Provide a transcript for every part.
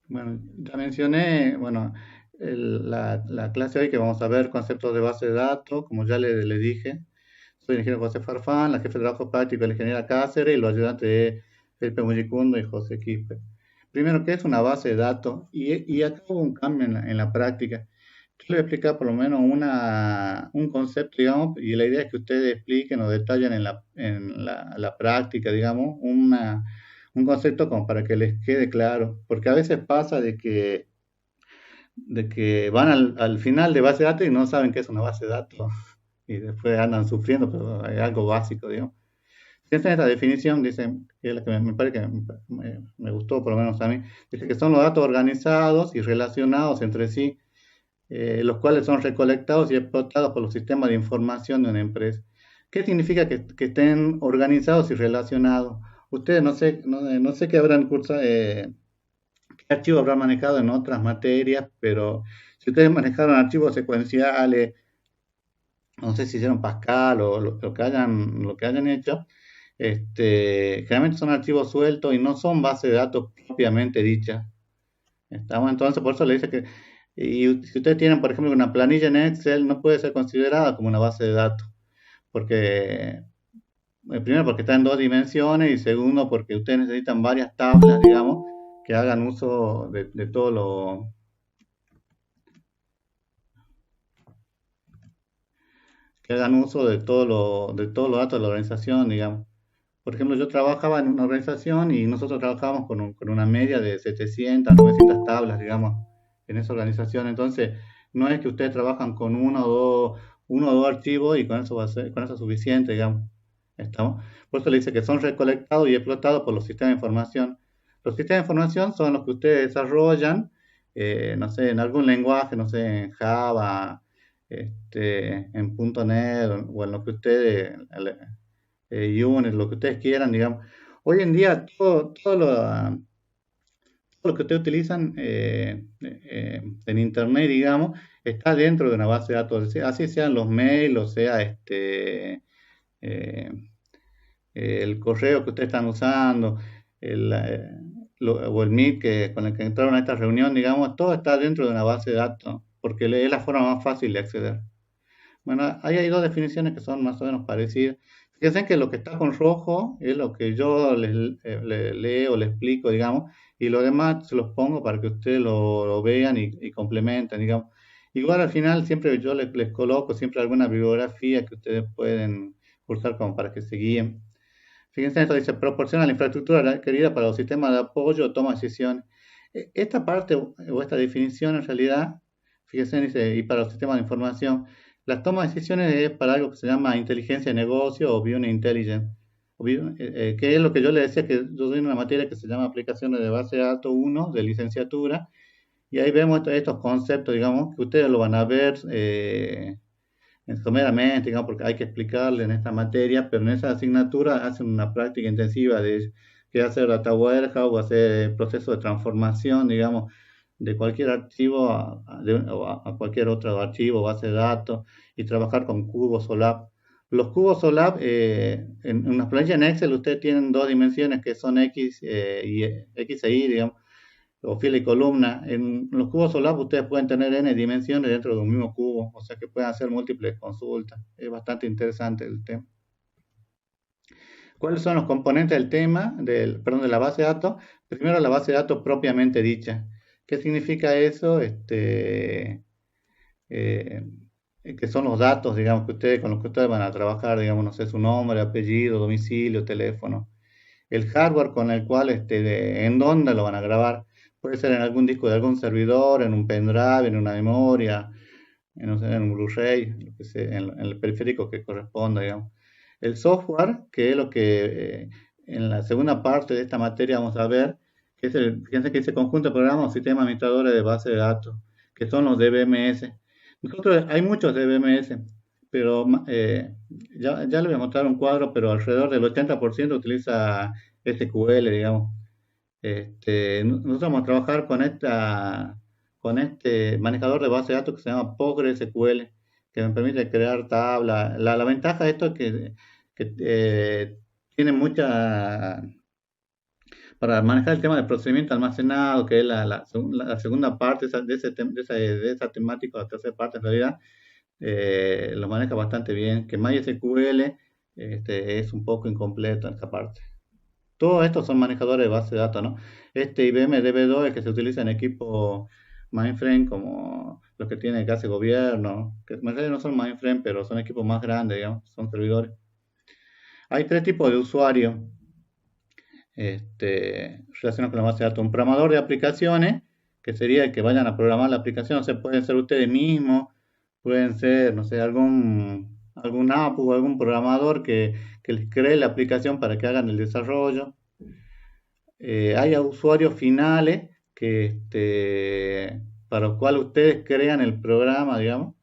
Bueno, ya mencioné, bueno, la clase hoy que vamos a ver conceptos de base de datos, como ya le dije. Soy el ingeniero José Farfán, la jefe de trabajo práctico de la ingeniera Cáceres y los ayudantes de Felipe Mujicundo y José Quispe. Primero, ¿qué es una base de datos? Y acá hubo un cambio en la práctica. Yo le voy a explicar por lo menos un concepto, digamos, y la idea es que ustedes expliquen o detallen en la práctica, digamos, un concepto como para que les quede claro. Porque a veces pasa de que van al final de base de datos y no saben qué es una base de datos y después andan sufriendo, pero hay algo básico, digamos. Fíjense en esta definición, dice, que es la que me parece que me gustó por lo menos a mí, dice que son los datos organizados y relacionados entre sí, los cuales son recolectados y explotados por los sistemas de información de una empresa. ¿Qué significa que estén organizados y relacionados? Ustedes no sé qué habrán cursado, qué archivo habrán manejado en otras materias, pero si ustedes manejaron archivos secuenciales, no sé si hicieron Pascal o lo que hayan hecho, generalmente son archivos sueltos y no son bases de datos propiamente dichas. Estamos entonces, por eso le dice que, y si ustedes tienen, por ejemplo, una planilla en Excel, no puede ser considerada como una base de datos, porque, primero, porque está en dos dimensiones y segundo, porque ustedes necesitan varias tablas, digamos, que hagan uso de todo que hagan uso de todos los datos de la organización, digamos. Por ejemplo, yo trabajaba en una organización y nosotros trabajábamos con una media de 700, 900 tablas, digamos, en esa organización. Entonces, no es que ustedes trabajan con uno o dos archivos y con eso es suficiente, digamos. ¿Estamos? Por eso le dice que son recolectados y explotados por los sistemas de información. Los sistemas de información son los que ustedes desarrollan, no sé, en algún lenguaje, no sé, en Java, en .NET o en lo que ustedes Unity, lo que ustedes quieran, digamos. Hoy en día todo lo que ustedes utilizan en Internet, digamos, está dentro de una base de datos, así sean los mails, o sea, eh, el correo que ustedes están usando, el, eh, o el Meet con el que entraron a esta reunión, digamos, todo está dentro de una base de datos, porque es la forma más fácil de acceder. Bueno, ahí hay dos definiciones que son más o menos parecidas. Fíjense que lo que está con rojo es lo que yo le leo, le explico, digamos, y lo demás se los pongo para que ustedes lo vean y complementen, digamos. Igual al final siempre yo les coloco siempre alguna bibliografía que ustedes pueden cursar como para que se guíen. Fíjense, esto dice, proporciona la infraestructura requerida para los sistemas de apoyo o toma de decisiones. Esta parte o esta definición en realidad, fíjense, dice, y para los sistemas de información, la toma de decisiones es para algo que se llama inteligencia de negocio o business intelligence, que es lo que yo le decía que yo doy una materia que se llama aplicaciones de base de datos 1 de licenciatura, y ahí vemos estos conceptos, digamos, que ustedes lo van a ver someramente, digamos, porque hay que explicarle en esta materia, pero en esa asignatura hacen una práctica intensiva de qué hacer data warehouse o hacer proceso de transformación, digamos, de cualquier archivo a cualquier otro archivo, base de datos, y trabajar con cubos o lab. Los cubos o lab, en una planilla en Excel, ustedes tienen dos dimensiones que son X e Y, digamos, o fila y columna. En los cubos OLAP ustedes pueden tener n dimensiones dentro de un mismo cubo, o sea que pueden hacer múltiples consultas. Es bastante interesante el tema. ¿Cuáles son los componentes del tema, perdón, de la base de datos? Primero, la base de datos propiamente dicha. ¿Qué significa eso? Eh, que son los datos, digamos, con los que ustedes van a trabajar, digamos, no sé, su nombre, apellido, domicilio, teléfono. El hardware con el cual, en dónde lo van a grabar. Puede ser en algún disco de algún servidor, en un pendrive, en una memoria, no sé, en un Blu-ray, lo que sea, en el periférico que corresponda, digamos. El software, que es lo que en la segunda parte de esta materia vamos a ver, fíjense que dice conjunto de programas o sistemas administradores de base de datos, que son los DBMS. Nosotros, hay muchos DBMS, pero ya les voy a mostrar un cuadro, pero alrededor del 80% utiliza SQL, digamos. Nosotros vamos a trabajar con este manejador de base de datos que se llama PostgreSQL, que me permite crear tablas. La ventaja de esto es que tiene para manejar el tema del procedimiento almacenado, que es la segunda parte de esa temática, la tercera parte en realidad, lo maneja bastante bien, que MySQL es un poco incompleto en esta parte. Todos estos son manejadores de base de datos, ¿no? Este IBM DB2 es el que se utiliza en equipos mainframe como los que tiene casi gobierno, que en realidad no son mainframe, pero son equipos más grandes, digamos, son servidores. Hay tres tipos de usuarios relacionados con la base de datos. Un programador de aplicaciones, que sería el que vayan a programar la aplicación, o sea, pueden ser ustedes mismos, pueden ser, no sé, algún APU, algún programador que les cree la aplicación para que hagan el desarrollo. Hay usuarios finales para los cuales ustedes crean el programa, digamos,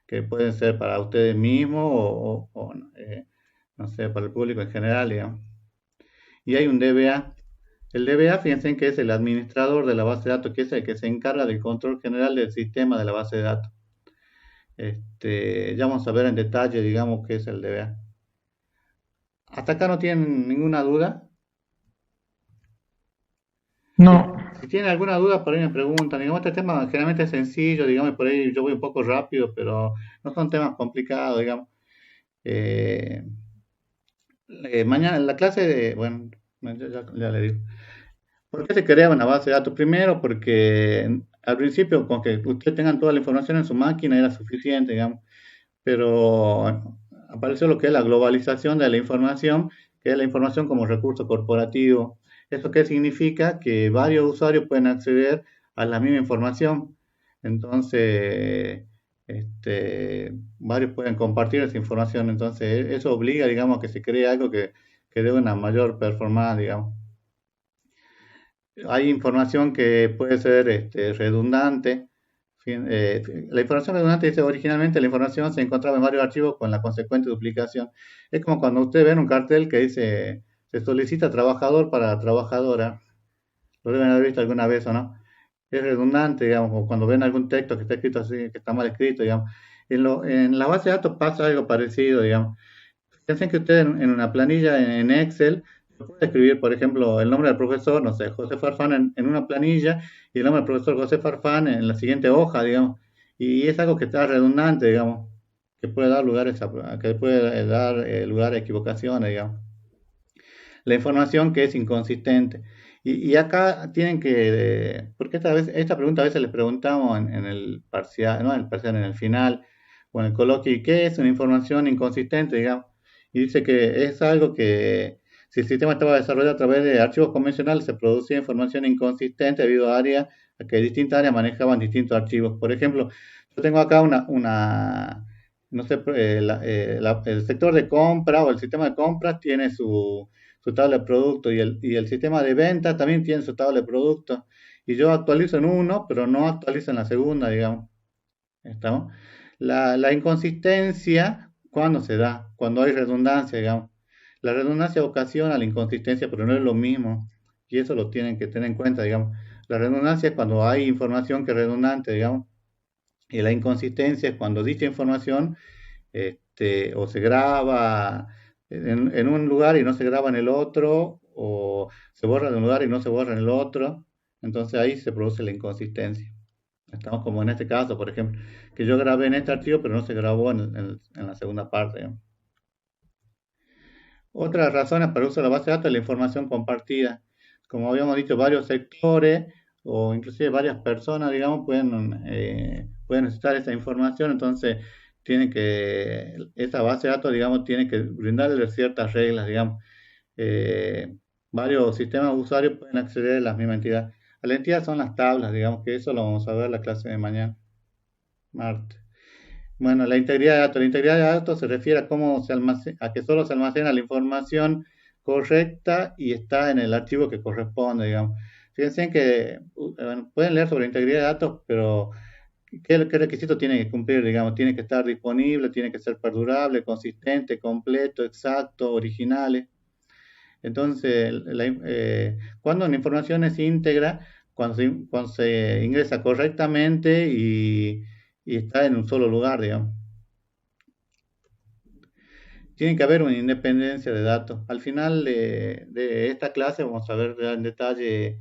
que pueden ser para ustedes mismos no sé, para el público en general, digamos. Y hay un DBA. El DBA, fíjense que es el administrador de la base de datos, que es el que se encarga del control general del sistema de la base de datos. Ya vamos a ver en detalle, digamos, qué es el DBA. ¿Hasta acá no tienen ninguna duda? Si, No, si tienen alguna duda, por ahí me preguntan. Digamos, este tema generalmente es sencillo, digamos, por ahí yo voy un poco rápido, pero no son temas complicados, digamos. Eh, Mañana en la clase bueno, ya le digo. ¿Por qué se crea una base de datos? Primero, porque al principio, con que ustedes tengan toda la información en su máquina era suficiente, digamos, pero apareció lo que es la globalización de la información, que es la información como recurso corporativo. ¿Esto qué significa? Que varios usuarios pueden acceder a la misma información. Entonces, varios pueden compartir esa información. Entonces, eso obliga, digamos, a que se cree algo que dé una mayor performance, digamos. Hay información que puede ser redundante. La información redundante dice originalmente la información se encontraba en varios archivos con la consecuente duplicación. Es como cuando usted ve en un cartel que dice se solicita trabajador para trabajadora. Lo deben haber visto alguna vez o no. Es redundante, digamos, o cuando ven algún texto que está escrito así, que está mal escrito, digamos. En la base de datos pasa algo parecido, digamos. Piensen que usted en una planilla en Excel puede escribir, por ejemplo, el nombre del profesor, no sé, José Farfán en una planilla y el nombre del profesor José Farfán en la siguiente hoja, digamos. Y es algo que está redundante, digamos, que puede dar que puede dar lugar a equivocaciones, digamos. La información que es inconsistente. Y acá tienen porque esta pregunta a veces les preguntamos en el parcial, no en el parcial, en el final o en el coloquio, ¿y qué es una información inconsistente, digamos? Y dice que es algo que si el sistema estaba desarrollado a través de archivos convencionales, se producía información inconsistente debido a que distintas áreas manejaban distintos archivos. Por ejemplo, yo tengo acá no sé, el sector de compra o el sistema de compras tiene su tabla de productos y el sistema de venta también tiene su tabla de productos. Y yo actualizo en uno, pero no actualizo en la segunda, digamos. ¿Estamos? La inconsistencia, ¿cuándo se da? Cuando hay redundancia, digamos. La redundancia ocasiona la inconsistencia, pero no es lo mismo. Y eso lo tienen que tener en cuenta, digamos. La redundancia es cuando hay información que es redundante, digamos. Y la inconsistencia es cuando dicha información o se graba en un lugar y no se graba en el otro, o se borra de un lugar y no se borra en el otro. Entonces ahí se produce la inconsistencia. Estamos como en este caso, por ejemplo, que yo grabé en este archivo, pero no se grabó en la segunda parte, ¿no? Otras razones para el uso de la base de datos es la información compartida. Como habíamos dicho, varios sectores o inclusive varias personas, digamos, pueden necesitar esa información, entonces esa base de datos, digamos, tiene que brindarle ciertas reglas, digamos. Eh, Varios sistemas de usuarios pueden acceder a la misma entidad. A la entidad son las tablas, digamos, que eso lo vamos a ver en la clase de mañana, martes. Bueno, la integridad de datos. La integridad de datos se refiere a a que solo se almacena la información correcta y está en el archivo que corresponde, digamos. Fíjense que bueno, pueden leer sobre integridad de datos, pero ¿qué requisito tiene que cumplir? Digamos, tiene que estar disponible, tiene que ser perdurable, consistente, completo, exacto, originales. Entonces, cuando una información es íntegra, cuando se ingresa correctamente y está en un solo lugar, digamos. Tiene que haber una independencia de datos. Al final de esta clase vamos a ver ya en detalle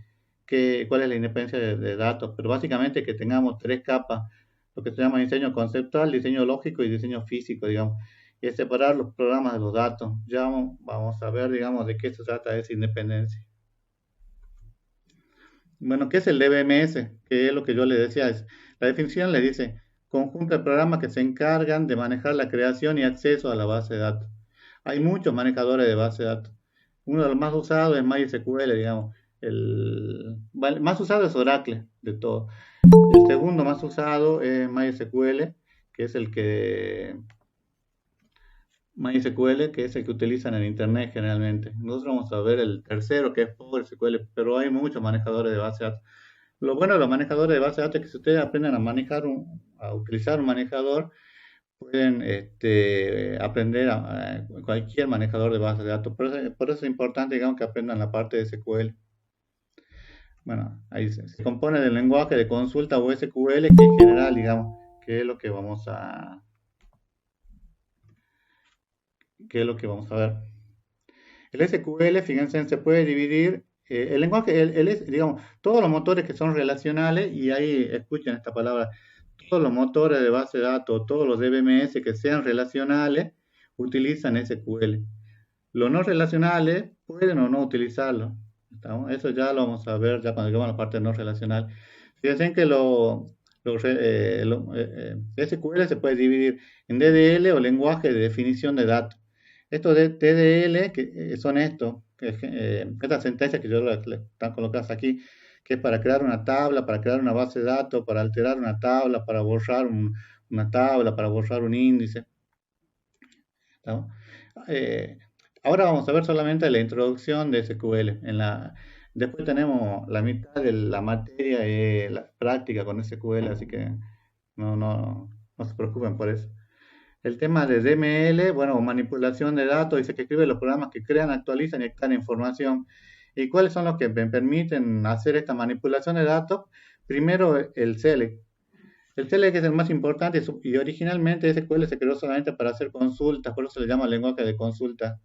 cuál es la independencia de datos, pero básicamente que tengamos tres capas, lo que se llama diseño conceptual, diseño lógico y diseño físico, digamos, y es separar los programas de los datos. Ya vamos a ver, digamos, de qué se trata esa independencia. Bueno, ¿qué es el DBMS? Que es lo que yo le decía. La definición le dice, conjunto de programas que se encargan de manejar la creación y acceso a la base de datos. Hay muchos manejadores de base de datos. Uno de los más usados es MySQL, digamos. El más usado es Oracle, de todo. El segundo más usado es MySQL, que es el que MySQL, que es el que utilizan en Internet generalmente. Nosotros vamos a ver el tercero, que es PostgreSQL, pero hay muchos manejadores de base de datos. Lo bueno de los manejadores de base de datos es que si ustedes aprenden a a utilizar un manejador, pueden aprender a cualquier manejador de base de datos. Por eso es importante, digamos, que aprendan la parte de SQL. Bueno, ahí se compone del lenguaje de consulta o SQL, que en general, digamos, que es lo que vamos a ver. El SQL, fíjense, se puede dividir, el lenguaje, digamos, todos los motores que son relacionales, y ahí escuchen esta palabra, todos los motores de base de datos, todos los DBMS que sean relacionales, utilizan SQL. Los no relacionales pueden o no utilizarlo. Eso ya lo vamos a ver ya cuando lleguemos a la parte no relacional. Fíjense que SQL se puede dividir en DDL o lenguaje de definición de datos. Estos de DDL son estas sentencias que están colocadas aquí, que es para crear una tabla, para crear una base de datos, para alterar una tabla, para borrar una tabla, para borrar un índice. ¿No? Eh, Ahora vamos a ver solamente la introducción de SQL. Después tenemos la mitad de la materia la práctica con SQL, así que no se preocupen por eso. El tema de DML, bueno, manipulación de datos, dice que escribe los programas que crean, actualizan y extraen información. ¿Y cuáles son los que me permiten hacer esta manipulación de datos? Primero, el select. El select es el más importante y originalmente SQL se creó solamente para hacer consultas, por eso se le llama lenguaje de consulta.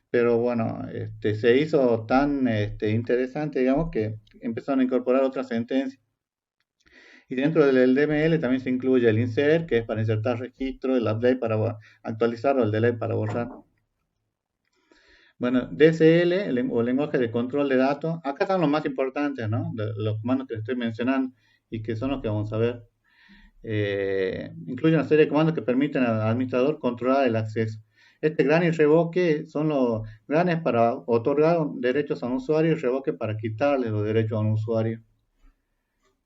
Pero bueno, se hizo tan interesante, digamos, que empezaron a incorporar otras sentencias. Y dentro del DML también se incluye el insert, que es para insertar registro, el update para actualizar o el delete para borrar. Bueno, DSL o lenguaje de control de datos, acá están los más importantes, ¿no? Los comandos que les estoy mencionando y que son los que vamos a ver. Incluye una serie de comandos que permiten al administrador controlar el acceso. Este grant y revoque son los grants para otorgar derechos a un usuario y revoque para quitarle los derechos a un usuario.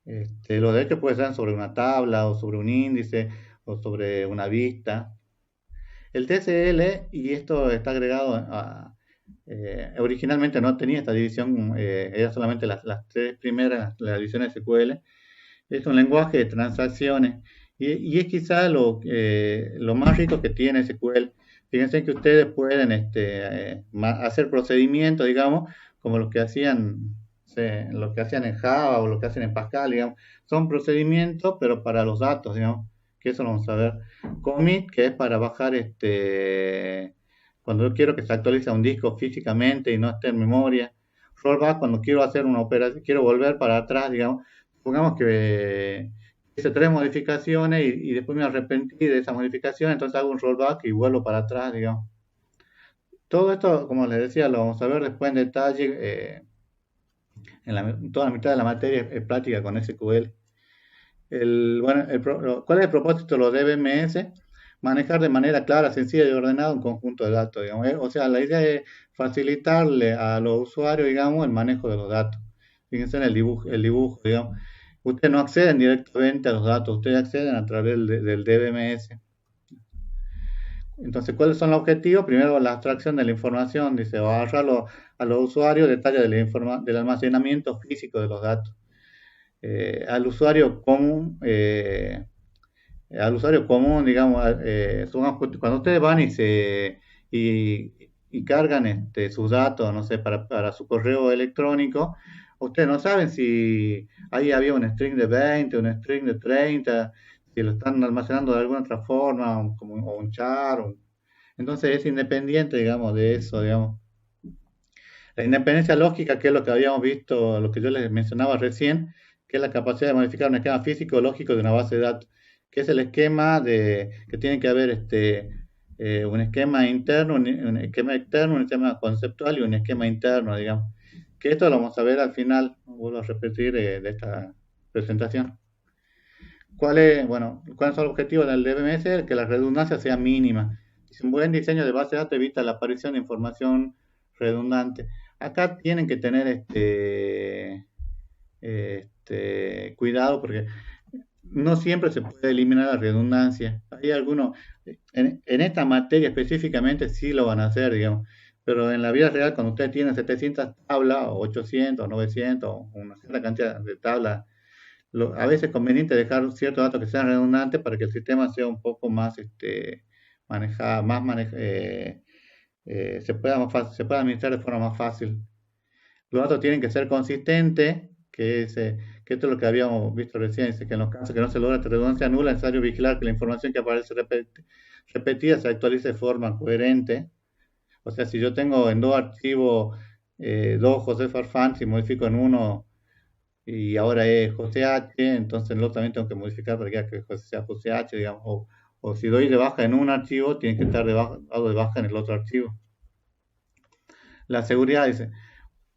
Los derechos pueden ser sobre una tabla o sobre un índice o sobre una vista. El TCL, y esto está agregado originalmente no tenía esta división, era solamente las tres primeras, la división SQL, es un lenguaje de transacciones y es quizá lo más rico que tiene SQL. Fíjense que ustedes pueden hacer procedimientos, digamos, como lo que hacían en Java o lo que hacen en Pascal, digamos. Son procedimientos, pero para los datos, digamos, que eso lo vamos a ver. Commit, que es para bajar cuando yo quiero que se actualice un disco físicamente y no esté en memoria. Rollback, cuando quiero hacer una operación, quiero volver para atrás, digamos. Supongamos que hice tres modificaciones y después me arrepentí de esa modificación, entonces hago un rollback y vuelvo para atrás, digamos. Todo esto, como les decía, lo vamos a ver después en detalle. Toda la mitad de la materia es práctica con SQL. ¿Cuál es el propósito de los DBMS? Manejar de manera clara, sencilla y ordenada un conjunto de datos, digamos. O sea, la idea es facilitarle a los usuarios, digamos, el manejo de los datos. Fíjense en el dibujo, digamos. Ustedes no acceden directamente a los datos, ustedes acceden a través del DBMS. Entonces, ¿cuáles son los objetivos? Primero, la abstracción de la información, dice, bajar a los usuarios detalles del almacenamiento físico de los datos. Al usuario común, digamos, cuando ustedes van y cargan sus datos, no sé, para su correo electrónico, ustedes no saben si ahí había un string de 20, un string de 30, si lo están almacenando de alguna otra forma, como un char. Entonces es independiente, digamos, de eso, digamos. La independencia lógica, que es lo que habíamos visto, lo que yo les mencionaba recién, que es la capacidad de modificar un esquema físico o lógico de una base de datos, que es el esquema de que tiene que haber un esquema interno, un esquema externo, un esquema conceptual y un esquema interno, digamos. Que esto lo vamos a ver al final, vuelvo a repetir, de esta presentación. ¿Cuáles son los objetivos del DBMS? Que la redundancia sea mínima. Un buen diseño de base de datos evita la aparición de información redundante. Acá tienen que tener cuidado porque no siempre se puede eliminar la redundancia. Hay algunos, en esta materia específicamente sí lo van a hacer, digamos, pero en la vida real cuando ustedes tienen 700 tablas o 800 o 900 o una cierta cantidad de tablas, a veces es conveniente dejar ciertos datos que sean redundantes para que el sistema sea un poco más manejado, se pueda administrar de forma más fácil. Los datos tienen que ser consistentes, que esto es lo que habíamos visto recién, dice que en los casos que no se logra redundancia nula es necesario vigilar que la información que aparece repetida se actualice de forma coherente. O sea, si yo tengo en dos archivos dos José Farfán, si modifico en uno y ahora es José H, entonces en el otro también tengo que modificar para que sea José H, digamos, o si doy de baja en un archivo, tiene que estar dado de baja en el otro archivo. La seguridad dice,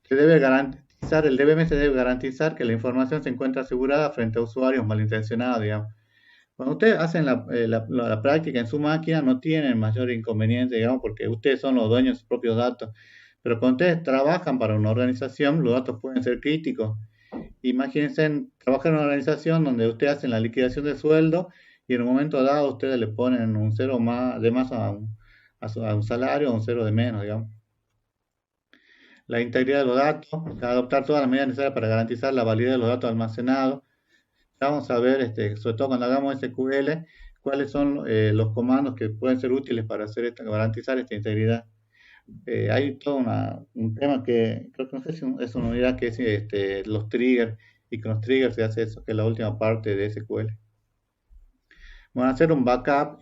el DBMS debe garantizar que la información se encuentra asegurada frente a usuarios malintencionados, digamos. Cuando ustedes hacen la práctica en su máquina, no tienen mayor inconveniente, digamos, porque ustedes son los dueños de sus propios datos. Pero cuando ustedes trabajan para una organización, los datos pueden ser críticos. Imagínense trabajar en una organización donde ustedes hacen la liquidación de sueldo y en un momento dado ustedes le ponen un cero más, de más a un salario o un cero de menos, digamos. La integridad de los datos, adoptar todas las medidas necesarias para garantizar la validez de los datos almacenados. Vamos a ver, sobre todo cuando hagamos SQL, cuáles son los comandos que pueden ser útiles para garantizar esta integridad. Hay todo un tema que creo que no sé si es una unidad que es los triggers, y con los triggers se hace eso, que es la última parte de SQL. Van a hacer un backup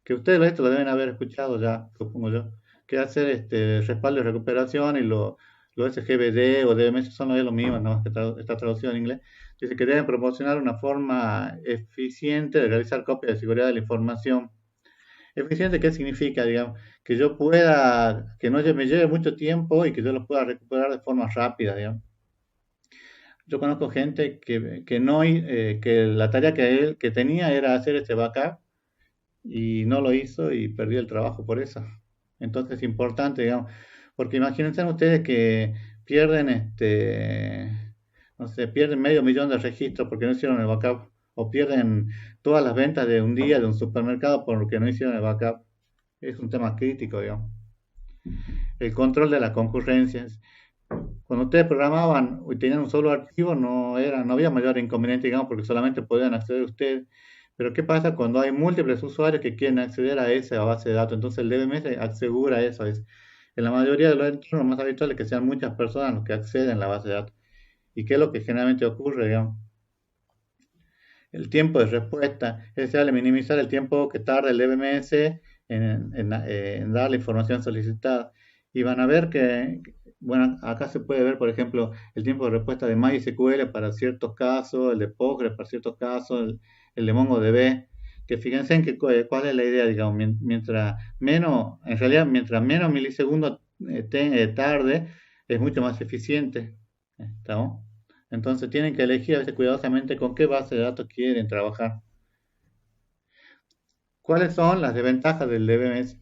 que ustedes esto lo deben haber escuchado ya, supongo yo, que hacer respaldo y recuperación y los SGBD o DMS son lo mismo, nada más que está traducido en inglés. Dice que deben proporcionar una forma eficiente de realizar copias de seguridad de la información. ¿Eficiente qué significa, digamos? Que yo pueda, que no me lleve mucho tiempo y que yo lo pueda recuperar de forma rápida, digamos. Yo conozco gente que la tarea que tenía era hacer este backup y no lo hizo y perdió el trabajo por eso. Entonces es importante, digamos, porque imagínense ustedes que pierden no sé, pierden medio millón de registros porque no hicieron el backup, o pierden todas las ventas de un día de un supermercado porque no hicieron el backup. Es un tema crítico, digamos. El control de las concurrencias. Cuando ustedes programaban y tenían un solo archivo, no había mayor inconveniente, digamos, porque solamente podían acceder ustedes. Pero ¿qué pasa cuando hay múltiples usuarios que quieren acceder a esa base de datos? Entonces el DBMS asegura eso. En la mayoría de los entornos más habituales que sean muchas personas los que acceden a la base de datos. ¿Y qué es lo que generalmente ocurre, digamos? El tiempo de respuesta. Es deseable minimizar el tiempo que tarda el DBMS en dar la información solicitada. Y van a ver bueno, acá se puede ver, por ejemplo, el tiempo de respuesta de MySQL para ciertos casos, el de Postgres para ciertos casos, el de MongoDB, que fíjense en cuál es la idea, digamos, en realidad, mientras menos milisegundos tarde, es mucho más eficiente, ¿estamos? Entonces tienen que elegir a veces cuidadosamente con qué base de datos quieren trabajar. ¿Cuáles son las desventajas del DBMS?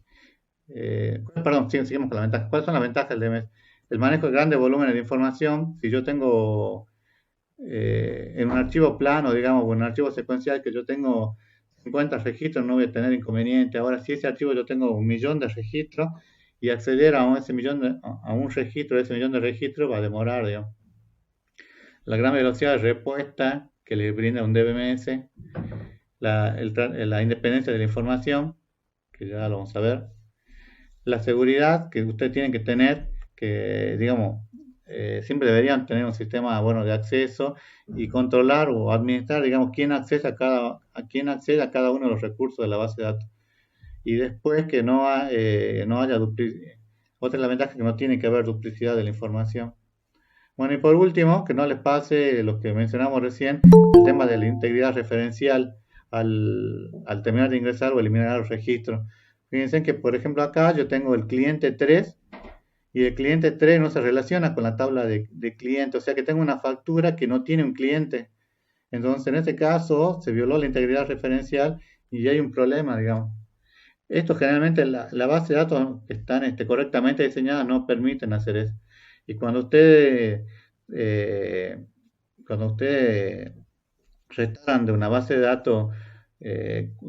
Perdón, sigamos con la ventaja. ¿Cuáles son las ventajas del DMS? El manejo de grandes volúmenes de información. Si yo tengo en un archivo plano, digamos, o en un archivo secuencial que yo tengo 50 registros, no voy a tener inconveniente. Ahora, si ese archivo yo tengo 1 millón de registros y acceder a un registro de ese millón de registros va a demorar, digamos. La gran velocidad de respuesta que le brinda un DBMS, la independencia de la información, que ya lo vamos a ver, la seguridad que ustedes tienen que tener, que digamos, siempre deberían tener un sistema bueno de acceso y controlar o administrar, digamos, quién accede a cada uno de los recursos de la base de datos. y después que no haya duplicidad. Otra de las ventajas es que no tiene que haber duplicidad de la información. Bueno, y por último, que no les pase lo que mencionamos recién, el tema de la integridad referencial al terminar de ingresar o eliminar los registros. Fíjense que, por ejemplo, acá yo tengo el cliente 3 y el cliente 3 no se relaciona con la tabla de cliente, o sea que tengo una factura que no tiene un cliente. Entonces, en este caso, se violó la integridad referencial y hay un problema, digamos. Esto generalmente la base de datos que están correctamente diseñadas no permiten hacer eso. Y eh, cuando ustedes restauran de una base de datos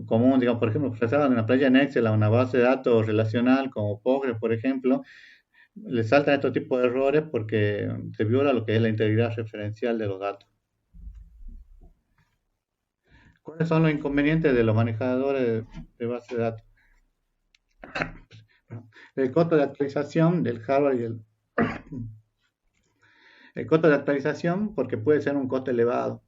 común, digamos, por ejemplo, restauran de una playa en Excel a una base de datos relacional como Postgres, por ejemplo, le saltan estos tipos de errores porque se viola lo que es la integridad referencial de los datos. ¿Cuáles son los inconvenientes de los manejadores de base de datos? El costo de actualización del hardware y el costo de actualización porque puede ser un costo elevado.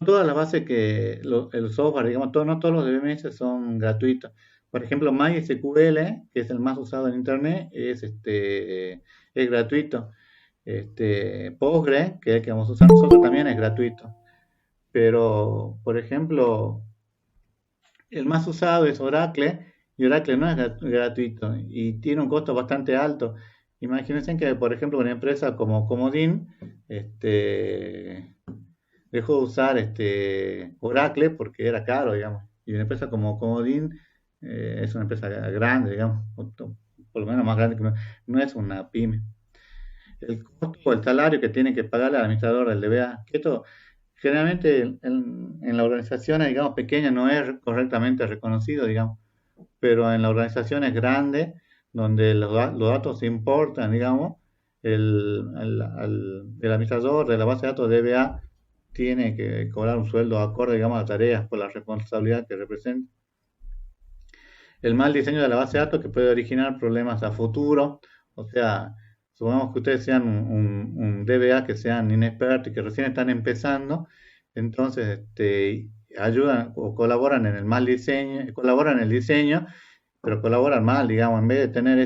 Todas las bases el software, digamos, no todos los DBMS son gratuitos. Por ejemplo, MySQL, que es el más usado en Internet, es gratuito. Postgre, que es el que vamos a usar nosotros, también es gratuito. Pero, por ejemplo, el más usado es Oracle, y Oracle no es gratuito y tiene un costo bastante alto. Imagínense que, por ejemplo, una empresa como Comodín dejó de usar Oracle porque era caro, digamos. Y una empresa como Comodín es una empresa grande, digamos, por lo menos más grande que no es una pyme. El costo o el salario que tiene que pagarle al administrador del DBA, que esto generalmente en las organizaciones, digamos, pequeñas no es correctamente reconocido, digamos, pero en las organizaciones grandes, donde los datos se importan, digamos, el administrador de la base de datos DBA tiene que cobrar un sueldo acorde, digamos, a tareas por la responsabilidad que representa. El mal diseño de la base de datos que puede originar problemas a futuro, o sea, supongamos que ustedes sean un DBA que sean inexpertos y que recién están empezando, entonces ayudan o colaboran en el mal diseño, colaboran en el diseño, pero colaboran mal, digamos, en vez de tener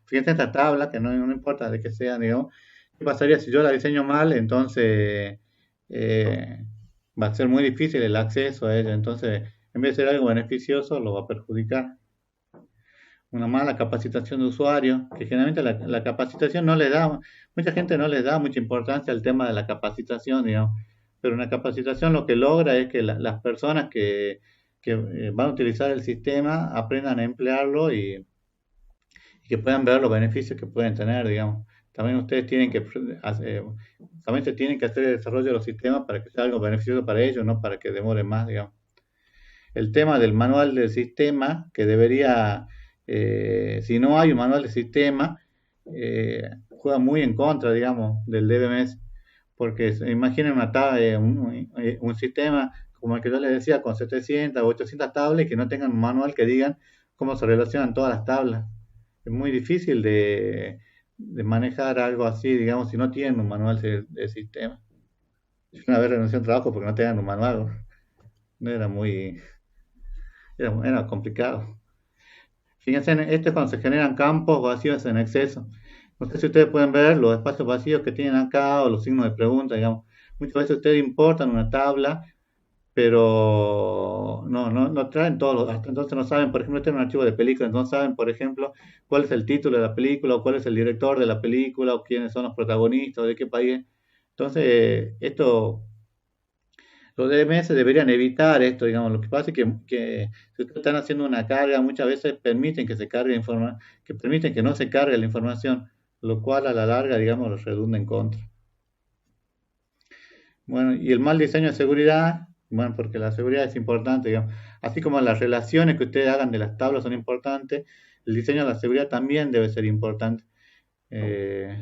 fíjense esta tabla, que no importa de qué sea, digamos, ¿qué pasaría si yo la diseño mal? Entonces va a ser muy difícil el acceso a ella, entonces en vez de ser algo beneficioso, lo va a perjudicar. Una mala capacitación de usuarios, que generalmente la capacitación no le da, mucha gente no le da mucha importancia al tema de la capacitación, digamos, pero una capacitación lo que logra es que las personas que van a utilizar el sistema aprendan a emplearlo y que puedan ver los beneficios que pueden tener, digamos. También ustedes también se tienen que hacer el desarrollo de los sistemas para que sea algo beneficioso para ellos, no para que demore más, digamos. El tema del manual del sistema, que debería, si no hay un manual de sistema, juega muy en contra, digamos, del DBMS, porque imaginen un sistema como el que yo les decía, con 700 o 800 tablas y que no tengan un manual que digan cómo se relacionan todas las tablas. Es muy difícil de manejar algo así, digamos, si no tienen un manual de sistema. Yo una vez renuncié a un trabajo porque no tenían un manual, no era era complicado. Fíjense, esto es cuando se generan campos vacíos en exceso. No sé si ustedes pueden ver los espacios vacíos que tienen acá o los signos de pregunta, digamos. Muchas veces ustedes importan una tabla, pero no traen todos los datos. Entonces no saben, por ejemplo, este es un archivo de película, entonces saben, por ejemplo, cuál es el título de la película, o cuál es el director de la película, o quiénes son los protagonistas, o de qué país. Entonces, los DMS deberían evitar esto, digamos. Lo que pasa es que si ustedes están haciendo una carga, muchas veces permiten que se cargue que permiten que no se cargue la información, lo cual a la larga, digamos, los redunda en contra. Bueno, y el mal diseño de seguridad, bueno, porque la seguridad es importante, digamos. Así como las relaciones que ustedes hagan de las tablas son importantes, el diseño de la seguridad también debe ser importante. Eh,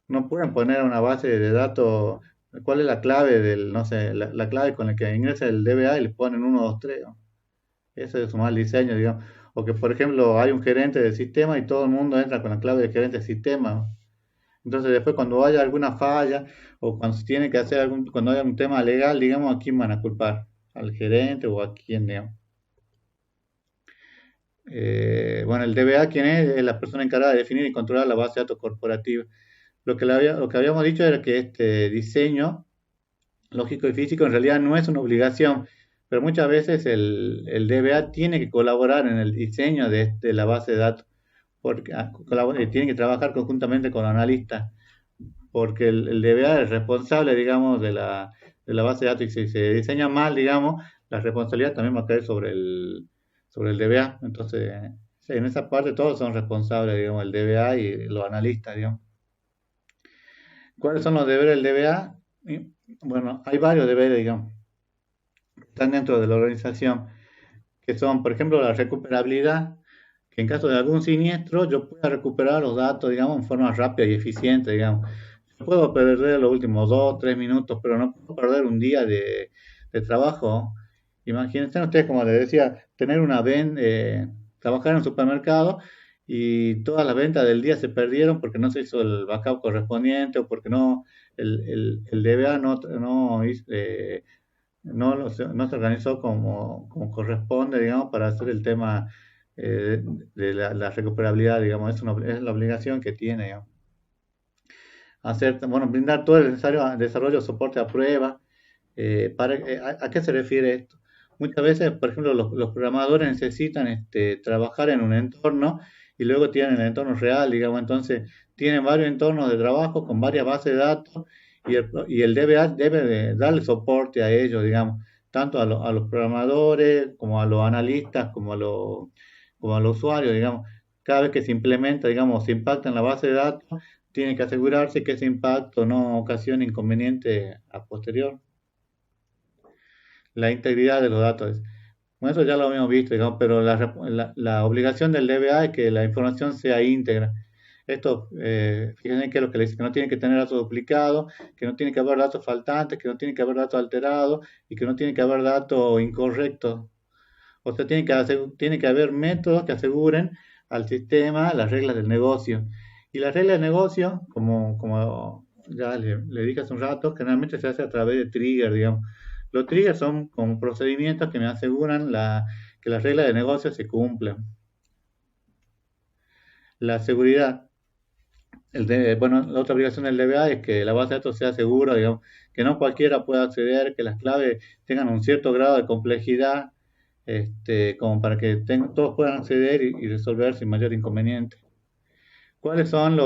no pueden poner una base de datos, ¿cuál es la clave no sé, la clave con la que ingresa el DBA y le ponen 1, 2, 3? ¿No? Eso es un mal diseño, digamos. O que, por ejemplo, hay un gerente de sistema y todo el mundo entra con la clave del gerente de sistema, ¿no? Entonces después cuando haya alguna falla o cuando se tiene que hacer cuando haya un tema legal, digamos, ¿a quién van a culpar? ¿Al gerente o a quién, digamos? Bueno, el DBA, ¿quién es? Es la persona encargada de definir y controlar la base de datos corporativa. Lo que habíamos dicho era que este diseño lógico y físico en realidad no es una obligación, pero muchas veces el DBA tiene que colaborar en el diseño de la base de datos, porque tiene que trabajar conjuntamente con analistas, porque el DBA es responsable, digamos, de la base de datos y si se diseña mal, digamos, la responsabilidad también va a caer sobre el DBA. Entonces, sí, en esa parte todos son responsables, digamos, el DBA y los analistas, digamos. ¿Cuáles son los deberes del DBA? Bueno, hay varios deberes, digamos, que están dentro de la organización, que son, por ejemplo, la recuperabilidad, que en caso de algún siniestro yo pueda recuperar los datos, digamos, en forma rápida y eficiente, digamos. Yo puedo perder los últimos 2, 3 minutos, pero no puedo perder un día de trabajo. Imagínense ustedes, como les decía, tener una venta, trabajar en un supermercado y todas las ventas del día se perdieron porque no se hizo el backup correspondiente o porque no, el DBA no se organizó como corresponde, digamos, para hacer el tema de la recuperabilidad, digamos, es la obligación que tiene, digamos. Bueno, brindar todo el necesario desarrollo, soporte a prueba. ¿A qué se refiere esto? Muchas veces, por ejemplo, los programadores necesitan trabajar en un entorno y luego tienen el entorno real, digamos, entonces tienen varios entornos de trabajo con varias bases de datos y el DBA debe de darle soporte a ellos, digamos, tanto a los programadores como a los analistas, como a los usuarios, digamos. Cada vez que se implementa, digamos, se impacta en la base de datos, tiene que asegurarse que ese impacto no ocasione inconveniente a posterior. La integridad de los datos. Bueno, eso ya lo habíamos visto, digamos, pero la obligación del DBA es que la información sea íntegra. Esto, fíjense que es lo que le dice, que no tiene que tener datos duplicados, que no tiene que haber datos faltantes, que no tiene que haber datos alterados y que no tiene que haber datos incorrectos. O sea, tiene que haber métodos que aseguren al sistema las reglas del negocio. Y las reglas del negocio, como ya le dije hace un rato, generalmente se hace a través de trigger, digamos. Los triggers son como procedimientos que me aseguran que las reglas de negocio se cumplen. La seguridad. Bueno, la otra obligación del DBA es que la base de datos sea segura, digamos, que no cualquiera pueda acceder, que las claves tengan un cierto grado de complejidad, como para que todos puedan acceder y resolver sin mayor inconveniente. ¿Cuáles son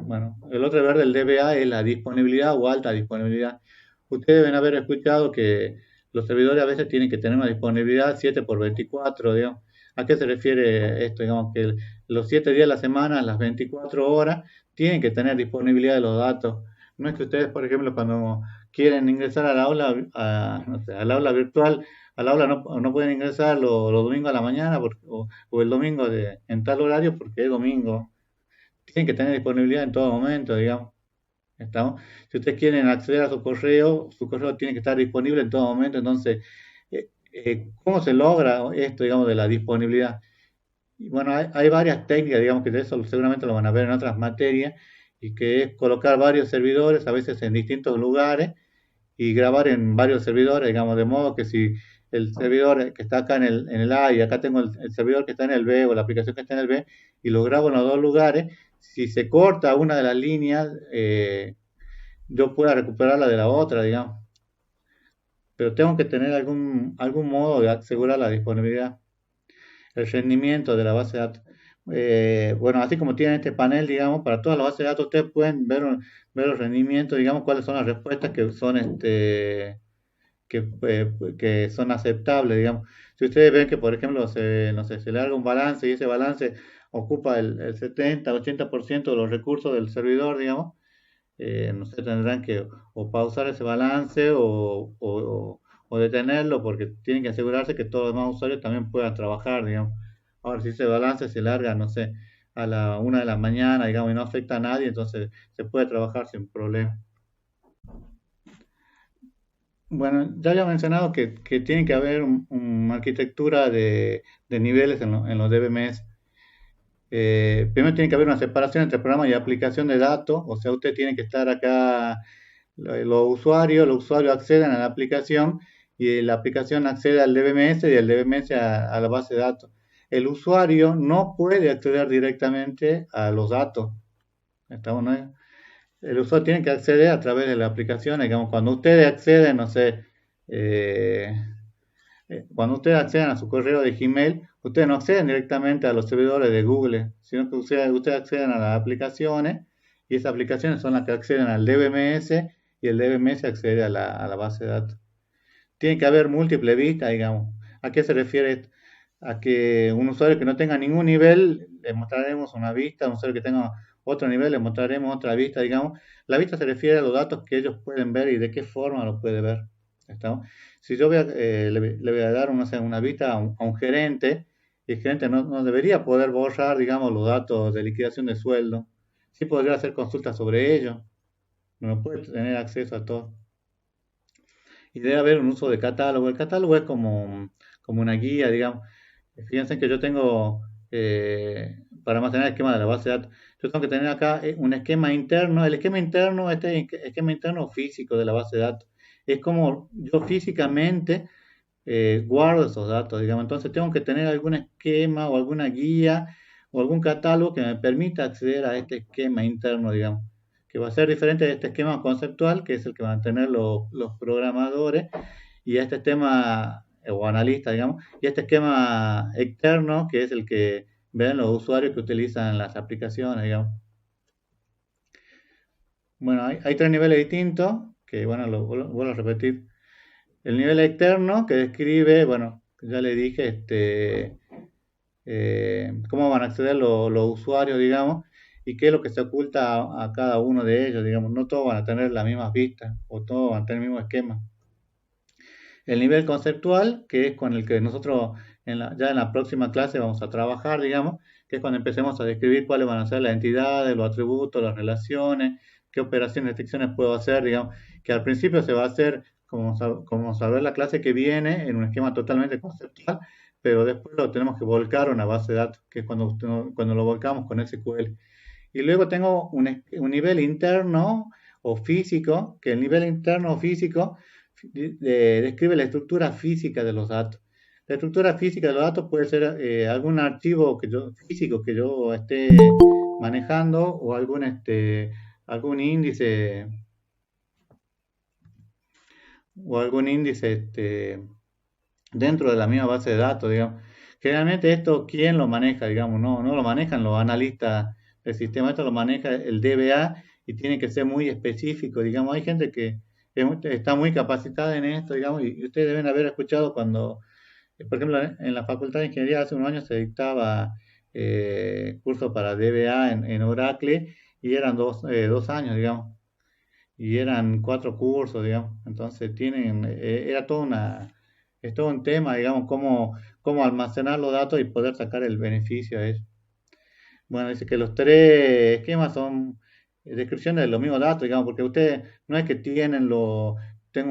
bueno, el otro deber del DBA es la disponibilidad o alta disponibilidad. Ustedes deben haber escuchado que los servidores a veces tienen que tener una disponibilidad 7 por 24, digamos. ¿A qué se refiere esto? Digamos que los 7 días de la semana, las 24 horas, tienen que tener disponibilidad de los datos. No es que ustedes, por ejemplo, cuando quieren ingresar al aula, no sé, al aula virtual, al aula no pueden ingresar los domingos a la mañana o el domingo en tal horario porque es domingo. Tienen que tener disponibilidad en todo momento, digamos. ¿Estamos? Si ustedes quieren acceder a su correo tiene que estar disponible en todo momento. Entonces, ¿cómo se logra esto, digamos, de la disponibilidad? Y bueno, hay varias técnicas, digamos, que de eso seguramente lo van a ver en otras materias, y que es colocar varios servidores, a veces en distintos lugares, y grabar en varios servidores, digamos, de modo que si el servidor que está acá en el A y acá tengo el servidor que está en el B o la aplicación que está en el B y lo grabo en los dos lugares, si se corta una de las líneas, yo pueda recuperarla de la otra, digamos. Pero tengo que tener algún modo de asegurar la disponibilidad, el rendimiento de la base de datos. Bueno, así como tienen este panel, digamos, para todas las bases de datos, ustedes pueden ver los rendimientos, digamos, cuáles son las respuestas que son aceptables, digamos. Si ustedes ven que, por ejemplo, no sé, se le haga un balance y ese balance ocupa el 70-80% de los recursos del servidor, digamos, no sé, tendrán que o pausar ese balance o detenerlo porque tienen que asegurarse que todos los demás usuarios también puedan trabajar, digamos. Ahora, si ese balance se larga, no sé, a la 1 de la mañana, digamos, y no afecta a nadie, entonces se puede trabajar sin problema. Bueno, ya había mencionado que tiene que haber una arquitectura de niveles en los DBMS. Primero tiene que haber una separación entre programa y aplicación de datos, o sea, usted tiene que estar acá, los usuarios acceden a la aplicación y la aplicación accede al DBMS y el DBMS a la base de datos. el usuario no puede acceder directamente a los datos. ¿Estamos, no? El usuario tiene que acceder a través de la aplicación. Digamos, cuando ustedes acceden, no sé, eh, cuando ustedes acceden a su correo de Gmail, ustedes no acceden directamente a los servidores de Google, sino que ustedes acceden a las aplicaciones y esas aplicaciones son las que acceden al DBMS y el DBMS accede a la base de datos. Tiene que haber múltiples vistas, digamos. ¿A qué se refiere esto? A que un usuario que no tenga ningún nivel, le mostraremos una vista, un usuario que tenga otro nivel, le mostraremos otra vista, digamos. La vista se refiere a los datos que ellos pueden ver y de qué forma los puede ver. ¿Estamos? Si yo le voy a dar no sé, una vista a un gerente, el gerente no debería poder borrar, digamos, los datos de liquidación de sueldo. Sí podría hacer consultas sobre ello, no puede tener acceso a todo. Y debe haber un uso de catálogo. El catálogo es como una guía, digamos. Fíjense que yo tengo, para almacenar el esquema de la base de datos, yo tengo que tener acá un esquema interno. El esquema interno, este esquema interno físico de la base de datos, es como yo físicamente guardo esos datos, digamos. Entonces tengo que tener algún esquema o alguna guía o algún catálogo que me permita acceder a este esquema interno, digamos, que va a ser diferente de este esquema conceptual, que es el que van a tener los programadores, y a este esquema, o analista, digamos, y este esquema externo, que es el que ven los usuarios que utilizan las aplicaciones, digamos. Bueno, hay tres niveles distintos, que bueno, lo vuelvo a repetir. El nivel externo, que describe, bueno, ya le dije, cómo van a acceder los usuarios, digamos, y qué es lo que se oculta a cada uno de ellos, digamos. No todos van a tener las mismas vistas, o todos van a tener el mismo esquema. El nivel conceptual, que es con el que nosotros ya en la próxima clase vamos a trabajar, digamos, que es cuando empecemos a describir cuáles van a ser las entidades, los atributos, las relaciones, qué operaciones, restricciones puedo hacer, digamos, que al principio se va a hacer, como saber la clase que viene, en un esquema totalmente conceptual, pero después lo tenemos que volcar a una base de datos, que es cuando lo volcamos con SQL. Y luego tengo un nivel interno o físico, que el nivel interno o físico describe la estructura física de los datos. La estructura física de los datos puede ser algún archivo físico que yo esté manejando o algún índice dentro de la misma base de datos, digamos. Generalmente esto, ¿quién lo maneja? Digamos, no lo manejan los analistas del sistema, esto lo maneja el DBA y tiene que ser muy específico, digamos. Hay gente que está muy capacitada en esto, digamos, y ustedes deben haber escuchado cuando, por ejemplo, en la Facultad de Ingeniería hace unos años se dictaba curso para DBA en Oracle y eran 2 años, digamos, y eran 4 cursos, digamos. Entonces era es todo un tema, digamos, cómo almacenar los datos y poder sacar el beneficio a eso. Bueno, dice que los tres esquemas son descripciones de los mismos datos, digamos, porque ustedes no es que tengo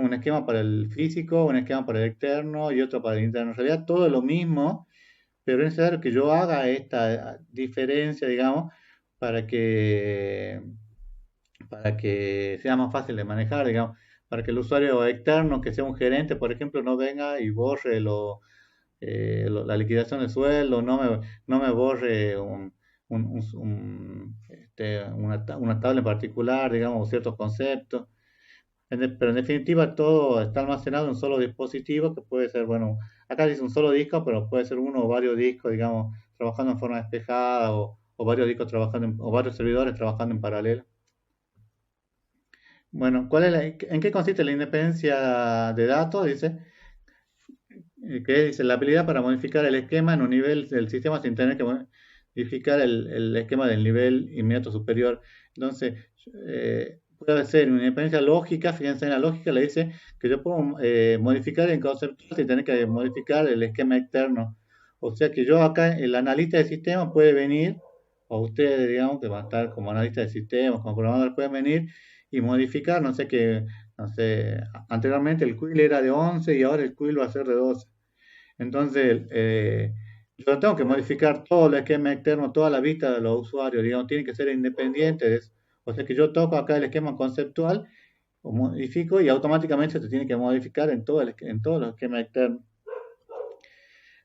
un esquema para el físico, un esquema para el externo y otro para el interno. En realidad todo es lo mismo, pero es necesario que yo haga esta diferencia, digamos, para que, para que sea más fácil de manejar, digamos, para que el usuario externo, que sea un gerente, por ejemplo, no venga y borre la liquidación de sueldo, no me borre una tabla en particular, digamos, o ciertos conceptos. Pero en definitiva todo está almacenado en un solo dispositivo que puede ser, bueno, acá dice un solo disco, pero puede ser uno o varios discos, digamos, trabajando en forma despejada o varios discos o varios servidores trabajando en paralelo. Bueno, ¿en qué consiste la independencia de datos? Dice la habilidad para modificar el esquema en un nivel del sistema sin tener que modificar el esquema del nivel inmediato superior. Entonces, puede ser una independencia lógica. Fíjense en la lógica, le dice que yo puedo modificar en conceptual sin tener que modificar el esquema externo. O sea que yo acá, el analista de sistema puede venir, o ustedes, digamos, que van a estar como analista de sistemas, como programadores, pueden venir y modificar, no sé, anteriormente el quill era de 11 y ahora el quill va a ser de 12. Entonces, yo no tengo que modificar todo el esquema externo, toda la vista de los usuarios, digamos, tienen que ser independientes. O sea que yo toco acá el esquema conceptual, lo modifico y automáticamente se tiene que modificar en todos los esquemas externos.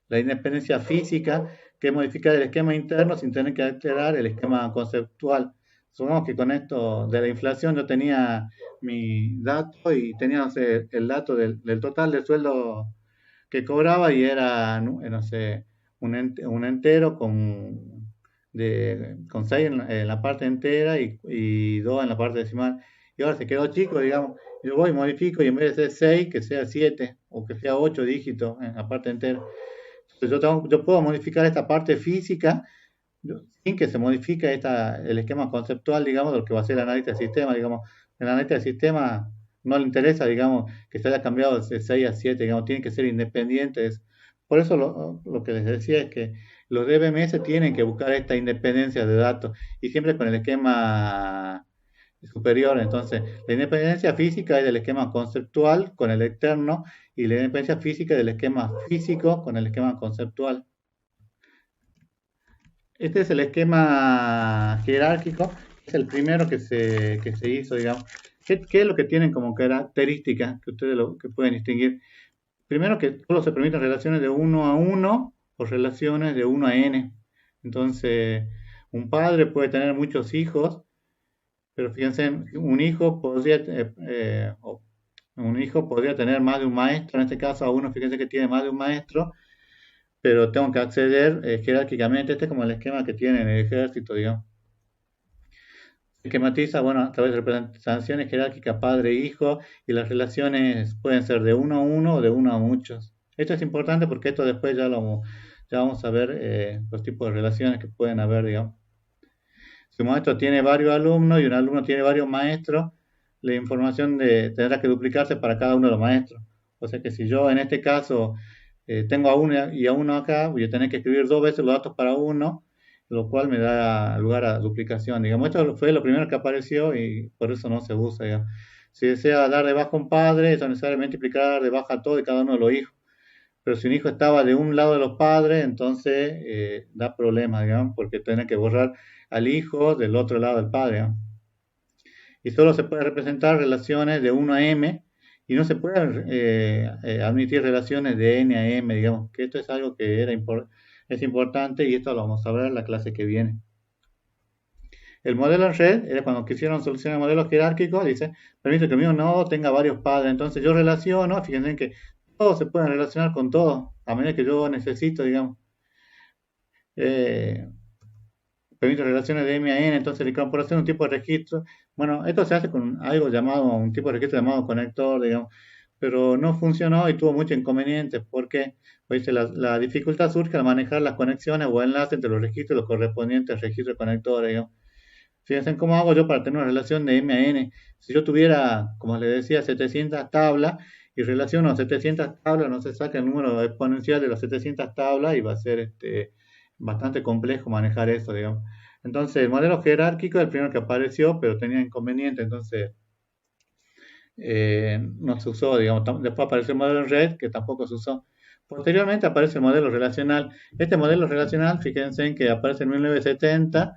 La independencia física que modificar el esquema interno sin tener que alterar el esquema conceptual. Supongamos que con esto de la inflación yo tenía mi dato y tenía, no sé, el dato del total del sueldo que cobraba y era, no sé, un entero con 6 en la parte entera y 2 en la parte decimal. Y ahora se quedó chico, digamos, yo voy y modifico y en vez de ser 6 que sea 7 o que sea 8 dígitos en la parte entera. Entonces yo puedo modificar esta parte física sin que se modifique el esquema conceptual, digamos, de lo que va a ser el análisis del sistema, digamos. El análisis del sistema no le interesa, digamos, que se haya cambiado de 6 a 7, digamos, tienen que ser independientes. Por eso lo que les decía es que los DBMS tienen que buscar esta independencia de datos y siempre con el esquema superior. Entonces, la independencia física es del esquema conceptual con el externo y la independencia física del esquema físico con el esquema conceptual. Este es el esquema jerárquico, es el primero que se hizo, digamos. ¿Qué es lo que tienen como características que ustedes que pueden distinguir? Primero que solo se permiten relaciones de uno a uno o relaciones de uno a n. Entonces, un padre puede tener muchos hijos, pero fíjense, un hijo podría tener más de un maestro, en este caso a uno, fíjense que tiene más de un maestro, pero tengo que acceder jerárquicamente. Este es como el esquema que tiene en el ejército, digamos. Se esquematiza, bueno, a través de representaciones jerárquicas padre-hijo y las relaciones pueden ser de uno a uno o de uno a muchos. Esto es importante porque esto después ya vamos a ver los tipos de relaciones que pueden haber, digamos. Si un maestro tiene varios alumnos y un alumno tiene varios maestros, la información tendrá que duplicarse para cada uno de los maestros. O sea que si yo en este caso tengo a uno y a uno acá, voy a tener que escribir 2 veces los datos para uno, lo cual me da lugar a duplicación. Digamos, esto fue lo primero que apareció y por eso no se usa, digamos. Si desea dar de baja a un padre, eso necesariamente implicará de baja a todo y cada uno de los hijos. Pero si un hijo estaba de un lado de los padres, entonces da problemas, digamos, porque tiene que borrar al hijo del otro lado del padre, ¿no? Y solo se puede representar relaciones de 1 a m y no se pueden admitir relaciones de n a m, digamos, que esto es algo que es importante y esto lo vamos a ver en la clase que viene. El modelo en red era cuando quisieron solucionar modelos jerárquicos, dice, permite que el mío nodo tenga varios padres, entonces yo relaciono, fíjense que todos se pueden relacionar con todos, a medida que yo necesito, digamos. Permite relaciones de M a N, entonces la incorporación de un tipo de registro. Bueno, esto se hace con algo llamado, un tipo de registro llamado conector, digamos, pero no funcionó y tuvo muchos inconvenientes porque pues, la dificultad surge al manejar las conexiones o enlaces entre los registros y los correspondientes registros conectores, digamos. Fíjense cómo hago yo para tener una relación de M a N. Si yo tuviera, como les decía, 700 tablas y relaciono 700 tablas, no se saca el número exponencial de las 700 tablas y va a ser bastante complejo manejar eso, digamos. Entonces, el modelo jerárquico es el primero que apareció, pero tenía inconvenientes, entonces no se usó, digamos. Después apareció el modelo en red, que tampoco se usó. Posteriormente aparece el modelo relacional. Este modelo relacional, fíjense en que aparece en 1970,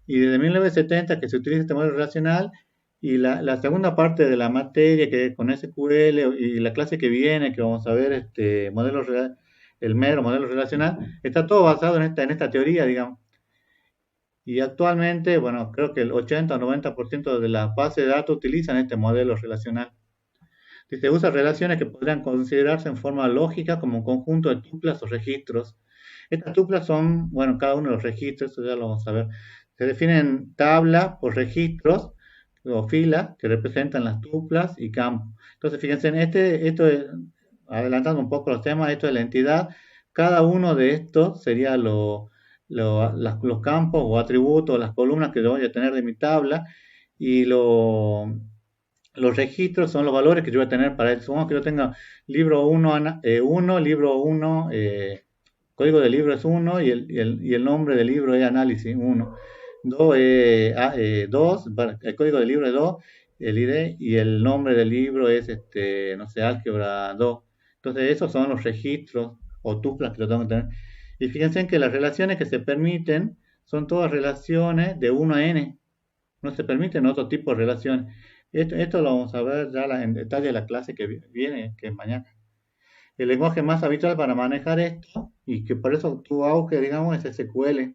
y desde 1970 que se utiliza este modelo relacional, y la segunda parte de la materia, que es con SQL, y la clase que viene, que vamos a ver, el mero modelo relacional, está todo basado en esta teoría, digamos. Y actualmente, bueno, creo que el 80 o 90% de las bases de datos utilizan este modelo relacional. Se usa relaciones que podrían considerarse en forma lógica como un conjunto de tuplas o registros. Estas tuplas son, bueno, cada uno de los registros, eso ya lo vamos a ver. Se definen tablas por registros o filas que representan las tuplas y campos. Entonces, fíjense, esto es, adelantando un poco los temas, esto es la entidad. Cada uno de estos sería los campos o atributos, las columnas que yo voy a tener de mi tabla, y los registros son los valores que yo voy a tener para él. Supongamos que yo tenga libro 1, libro 1, código de libro es 1 y el nombre del libro es análisis 1. 2, el código del libro es 2, el ID, y el nombre del libro es, no sé, álgebra 2. Entonces, esos son los registros o tuplas que yo tengo que tener. Y fíjense que las relaciones que se permiten son todas relaciones de 1 a n. No se permiten otro tipo de relaciones. Esto lo vamos a ver ya en detalle en la clase que viene, que es mañana. el lenguaje más habitual para manejar esto y que por eso tuvo auge, digamos, es SQL.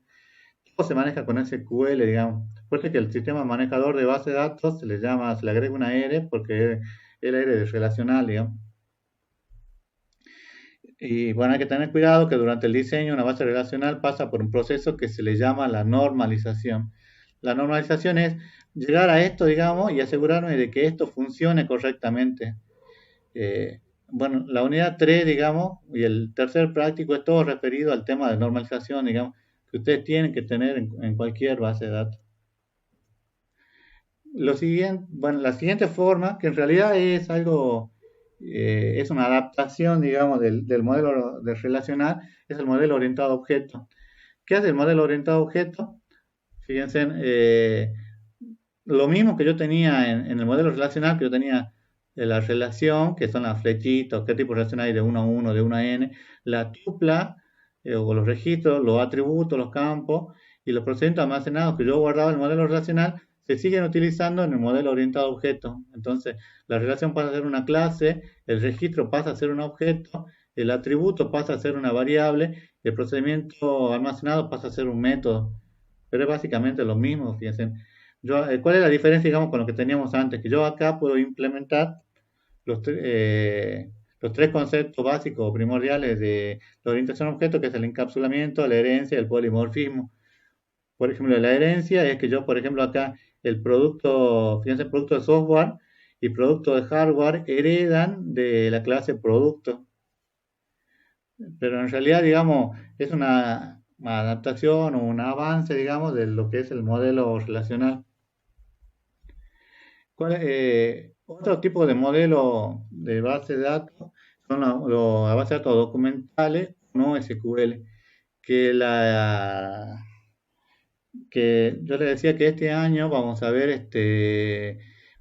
Todo se maneja con SQL, digamos. Por eso es que el sistema manejador de base de datos se le llama, se le agrega una R porque es el R de relacional, digamos. Y bueno, hay que tener cuidado que durante el diseño de una base relacional pasa por un proceso que se le llama la normalización. La normalización es llegar a esto, digamos, y asegurarme de que esto funcione correctamente. Bueno, la unidad 3, digamos, y el tercer práctico es todo referido al tema de normalización, digamos, que ustedes tienen que tener en cualquier base de datos. Lo siguiente, bueno, la siguiente forma, que en realidad es algo, es una adaptación, digamos, del modelo de relacional, es el modelo orientado a objetos. ¿Qué hace el modelo orientado a objetos? Fíjense, lo mismo que yo tenía en el modelo relacional, que yo tenía la relación, que son las flechitas, qué tipo de relación hay de 1 a 1, de 1 a n, la tupla, o los registros, los atributos, los campos, y los procedimientos almacenados que yo guardaba en el modelo relacional, se siguen utilizando en el modelo orientado a objetos. Entonces, la relación pasa a ser una clase, el registro pasa a ser un objeto, el atributo pasa a ser una variable, el procedimiento almacenado pasa a ser un método. Pero es básicamente lo mismo, fíjense. ¿Cuál es la diferencia, digamos, con lo que teníamos antes? Que yo acá puedo implementar los tres conceptos básicos o primordiales de la orientación a objeto, que es el encapsulamiento, la herencia y el polimorfismo. Por ejemplo, la herencia es que yo, por ejemplo, acá el producto, fíjense, producto de software y producto de hardware heredan de la clase producto. Pero en realidad, digamos, es una adaptación o un avance, digamos, de lo que es el modelo relacional. Otro tipo de modelo de base de datos son las bases de datos documentales no SQL, que que yo le decía que este año vamos a ver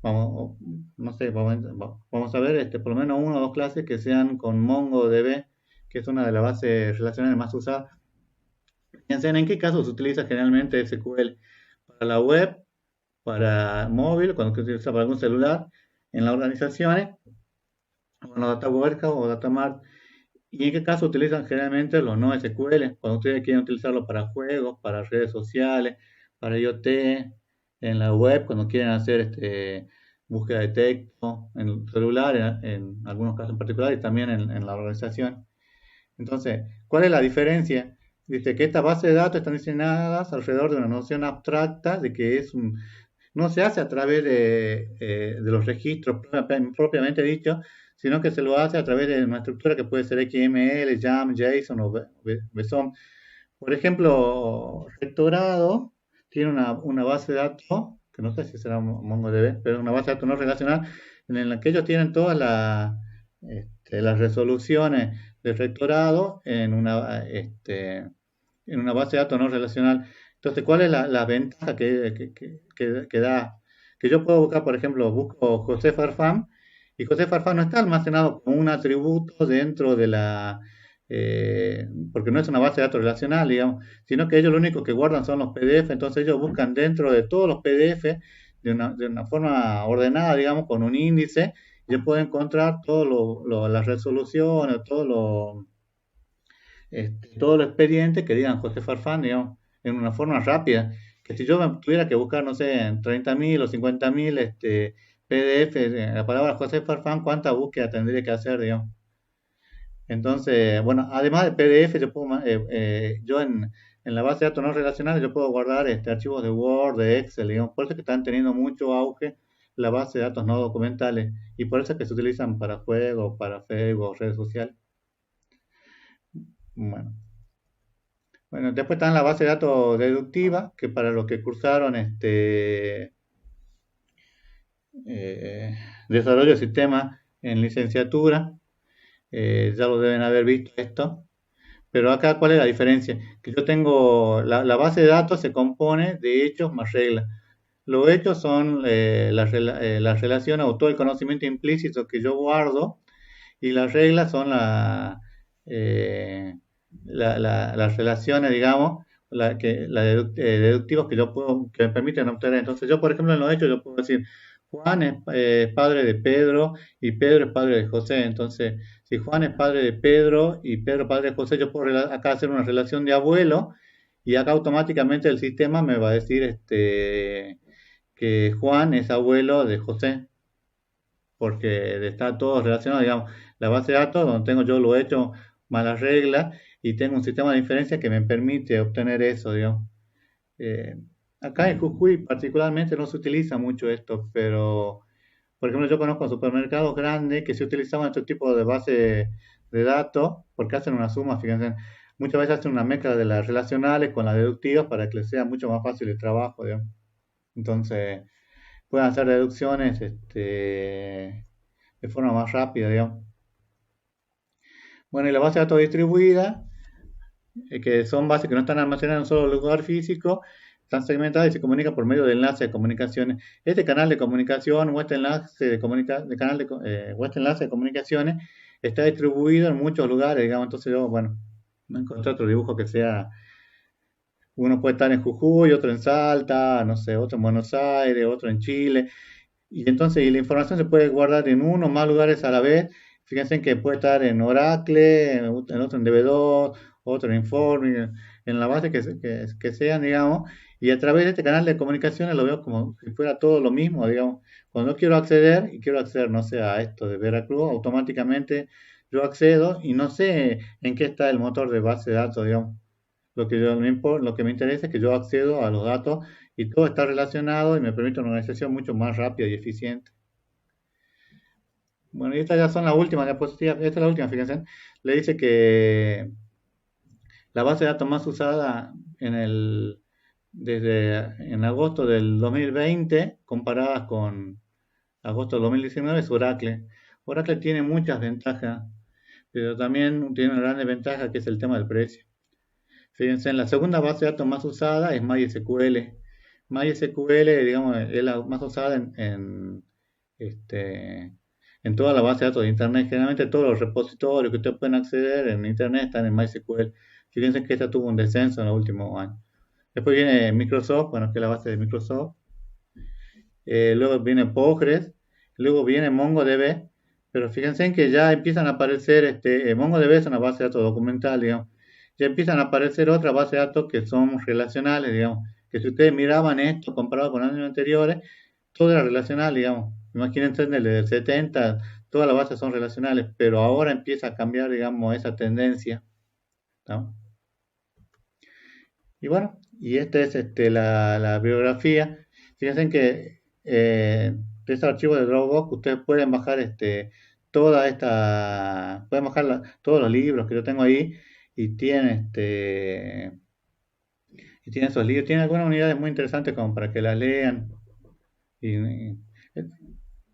vamos, no sé, vamos a ver por lo menos una o dos clases que sean con MongoDB, que es una de las bases relacionales más usadas. Fíjense en qué casos se utiliza generalmente SQL: para la web, para móvil, cuando se utiliza para algún celular, en las organizaciones, bueno, Data Warehouse o Data Mart. ¿Y en qué caso utilizan generalmente los no SQL? Cuando ustedes quieren utilizarlo para juegos, para redes sociales, para IoT, en la web, cuando quieren hacer búsqueda de texto, en el celular, en algunos casos en particular, y también en la organización. Entonces, ¿cuál es la diferencia? Dice que estas bases de datos están diseñadas alrededor de una noción abstracta de que no se hace a través de los registros propiamente dicho, sino que se lo hace a través de una estructura que puede ser XML, YAML, JSON o BSOM. Por ejemplo, Rectorado tiene una base de datos, que no sé si será MongoDB, pero una base de datos no relacional, en la que ellos tienen todas las resoluciones del rectorado en una base de datos no relacional. Entonces, ¿cuál es la ventaja que da? Que yo puedo buscar, por ejemplo, busco José Farfán, y José Farfán no está almacenado como un atributo dentro de porque no es una base de datos relacional, digamos, sino que ellos lo único que guardan son los PDF. Entonces ellos buscan dentro de todos los PDF de una forma ordenada, digamos, con un índice, y yo puedo encontrar todas las resoluciones, todo lo expediente que digan José Farfán, digamos, en una forma rápida. Que si yo tuviera que buscar, no sé, en 30.000 o 50.000 PDF, la palabra José Farfán, ¿cuánta búsqueda tendría que hacer, digamos? Entonces, bueno, además de PDF, yo en la base de datos no relacionales, yo puedo guardar archivos de Word, de Excel, digamos. Por eso es que están teniendo mucho auge la base de datos no documentales, y por eso es que se utilizan para juegos, para Facebook, redes sociales. Bueno. Bueno, después están la base de datos deductiva, que para los que cursaron desarrollo de sistemas en licenciatura, ya lo deben haber visto esto. Pero acá, ¿cuál es la diferencia? Que yo tengo, la base de datos se compone de hechos más reglas. Los hechos son las relaciones o todo el conocimiento implícito que yo guardo, y las reglas son las relaciones, digamos, deductivos que me permiten obtener. Entonces yo, por ejemplo, en los hechos yo puedo decir Juan es padre de Pedro y Pedro es padre de José. Entonces, si Juan es padre de Pedro y Pedro padre de José, yo puedo acá hacer una relación de abuelo y acá automáticamente el sistema me va a decir que Juan es abuelo de José, porque está todo relacionado, digamos, la base de datos donde tengo yo lo he hecho malas reglas y tengo un sistema de inferencia que me permite obtener eso, digamos. Eh, Acá en Jujuy particularmente no se utiliza mucho esto, pero por ejemplo yo conozco supermercados grandes que se utilizaban este tipo de base de datos porque hacen una suma, fíjense, muchas veces hacen una mezcla de las relacionales con las deductivas para que les sea mucho más fácil el trabajo, digamos. Entonces pueden hacer deducciones de forma más rápida, digamos. Bueno, y la base de datos distribuida que son bases que no están almacenadas en un solo lugar físico, están segmentadas y se comunican por medio de enlaces de comunicaciones. Este canal de comunicación o este enlace o este enlace de comunicaciones está distribuido en muchos lugares, digamos, entonces yo, bueno, no encontré otro dibujo que sea, uno puede estar en Jujuy, otro en Salta, no sé, otro en Buenos Aires, otro en Chile, y entonces y la información se puede guardar en uno o más lugares a la vez. Fíjense que puede estar en Oracle, en otro en DB2, otro en Informe, en la base que sean, digamos. Y a través de este canal de comunicaciones lo veo como si fuera todo lo mismo, digamos. Cuando yo quiero acceder y quiero acceder, no sé, a esto de Veracruz, automáticamente yo accedo y no sé en qué está el motor de base de datos, digamos. Lo que me interesa es que yo accedo a los datos y todo está relacionado y me permite una organización mucho más rápida y eficiente. Bueno, y estas ya son las últimas diapositivas. Esta es la última, fíjense. Le dice que la base de datos más usada desde en agosto del 2020, comparadas con agosto del 2019, es Oracle. Oracle tiene muchas ventajas, pero también tiene una gran desventaja que es el tema del precio. Fíjense, en la segunda base de datos más usada es MySQL. MySQL, digamos, es la más usada este, en toda la base de datos de Internet. Generalmente todos los repositorios que ustedes pueden acceder en Internet están en MySQL. Fíjense que esta tuvo un descenso en los últimos años. Después viene Microsoft, bueno, que es la base de Microsoft. Luego viene Postgres, luego viene MongoDB, pero fíjense en que ya empiezan a aparecer, MongoDB es una base de datos documental, digamos, ya empiezan a aparecer otras bases de datos que son relacionales, digamos, que si ustedes miraban esto comparado con años anteriores, todo era relacional, digamos, imagínense desde el 70, todas las bases son relacionales, pero ahora empieza a cambiar, digamos, esa tendencia, ¿no? Y bueno, y esta es la bibliografía. Fíjense que de este archivo de Dropbox ustedes pueden bajar pueden bajar todos los libros que yo tengo ahí y y tiene esos libros, tiene algunas unidades muy interesantes como para que las lean y